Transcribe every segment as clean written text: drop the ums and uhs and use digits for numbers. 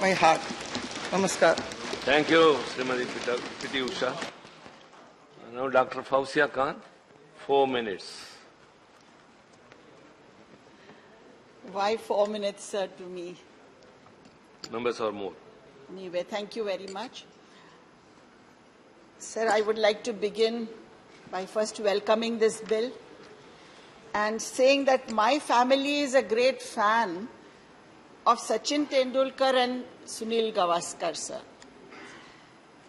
My heart. Namaskar. Thank you, Srimati Piti Usha. Now Dr. Fauzia Khan, 4 minutes. Why 4 minutes, sir, to me? Members or more. Anyway, thank you very much. Sir, I would like to begin by first welcoming this bill and saying that my family is a great fan of Sachin Tendulkar and Sunil Gavaskar, sir.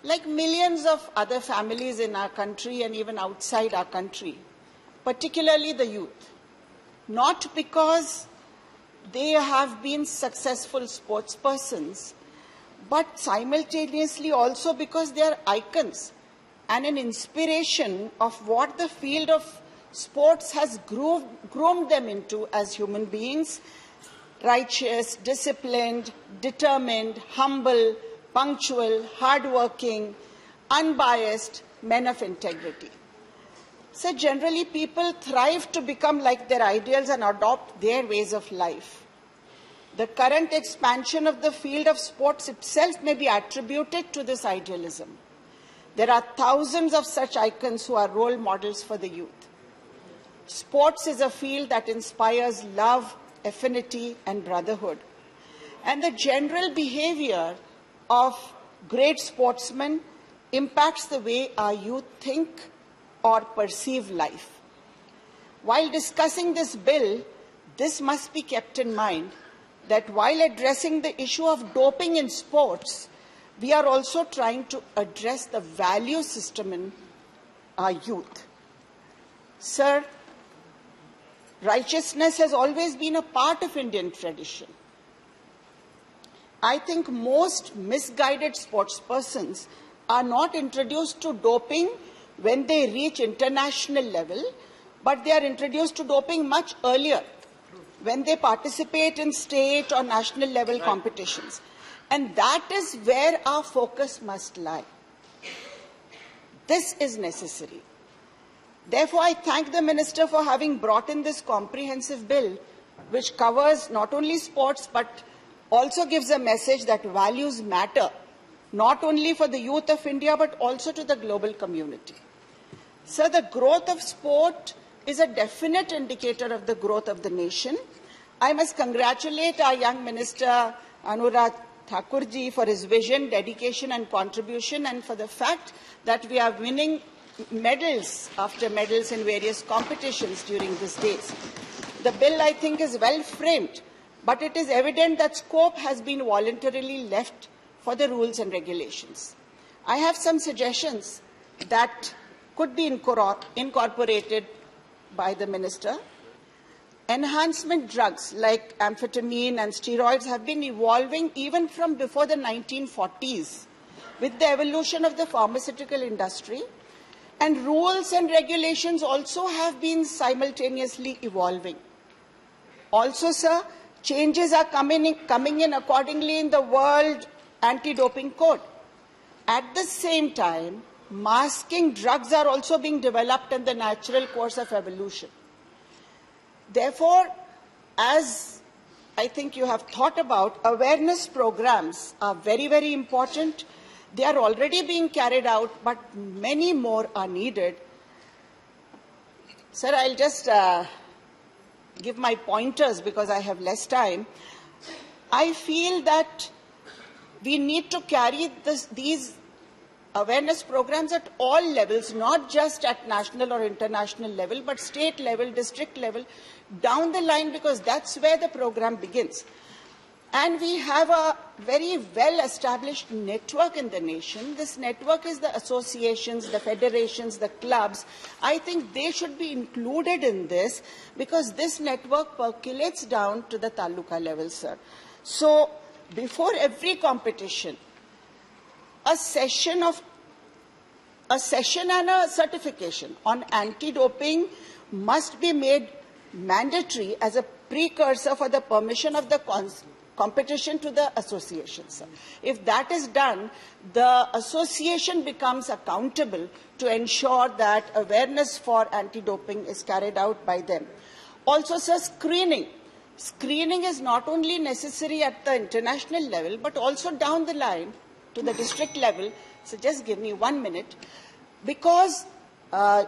Like millions of other families in our country and even outside our country, particularly the youth, not because they have been successful sports persons, but simultaneously also because they are icons and an inspiration of what the field of sports has groomed them into as human beings: righteous, disciplined, determined, humble, punctual, hardworking, unbiased men of integrity. So generally people thrive to become like their ideals and adopt their ways of life. The current expansion of the field of sports itself may be attributed to this idealism. There are thousands of such icons who are role models for the youth. Sports is a field that inspires love, affinity, and brotherhood. And the general behavior of great sportsmen impacts the way our youth think or perceive life. While discussing this bill, this must be kept in mind that while addressing the issue of doping in sports, we are also trying to address the value system in our youth. Sir, righteousness has always been a part of Indian tradition. I think most misguided sportspersons are not introduced to doping when they reach international level, but they are introduced to doping much earlier, when they participate in state or national level competitions. And that is where our focus must lie. This is necessary. Therefore, I thank the Minister for having brought in this comprehensive bill, which covers not only sports, but also gives a message that values matter, not only for the youth of India, but also to the global community. Sir, the growth of sport is a definite indicator of the growth of the nation. I must congratulate our young Minister, Anurag Thakurji, for his vision, dedication and contribution, and for the fact that we are winning medals after medals in various competitions during these days. The bill, I think, is well framed, but it is evident that scope has been voluntarily left for the rules and regulations. I have some suggestions that could be incorporated by the Minister. Enhancement drugs like amphetamine and steroids have been evolving even from before the 1940s with the evolution of the pharmaceutical industry, and rules and regulations also have been simultaneously evolving. Also, sir, changes are coming in accordingly in the World Anti-Doping Code. At the same time, masking drugs are also being developed in the natural course of evolution. Therefore, as I think you have thought about, awareness programs are very, very important. They are already being carried out, but many more are needed. Sir, I'll just give my pointers because I have less time. I feel that we need to carry these awareness programs at all levels, not just at national or international level, but state level, district level, down the line, because that's where the program begins. And we have a very well-established network in the nation. This network is the associations, the federations, the clubs. I think they should be included in this because this network percolates down to the taluka level, sir. So before every competition, a session and a certification on anti-doping must be made mandatory as a precursor for the permission of the competition to the association, sir. If that is done, the association becomes accountable to ensure that awareness for anti-doping is carried out by them. Also, sir, screening. screening is not only necessary at the international level, but also down the line to the district level. So just give me 1 minute. Because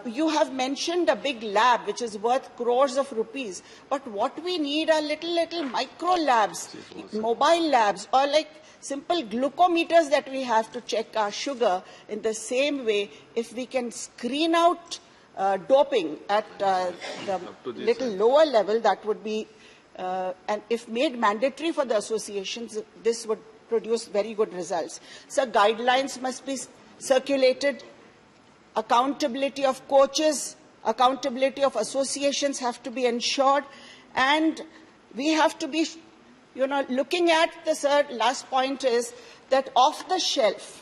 you have mentioned a big lab which is worth crores of rupees, but what we need are little micro labs, mobile labs, or like simple glucometers that we have to check our sugar. In the same way, if we can screen out doping at the little lower level, that would be, and if made mandatory for the associations, this would produce very good results. So guidelines must be circulated. Accountability of coaches, accountability of associations have to be ensured, and we have to be, looking at the last point is that off-the-shelf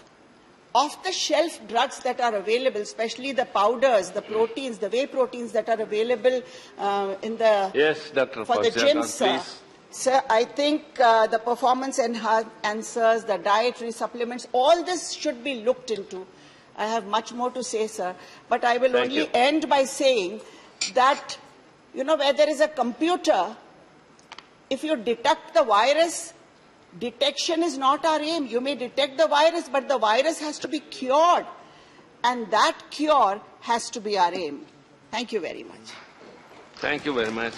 drugs that are available, especially the powders, the proteins, the whey proteins that are available in the for the gyms, please. Sir, I think the performance enhancers, the dietary supplements, all this should be looked into. I have much more to say, sir, but I will only end by saying that, where there is a computer, if you detect the virus, detection is not our aim. You may detect the virus, but the virus has to be cured, and that cure has to be our aim. Thank you very much. Thank you very much.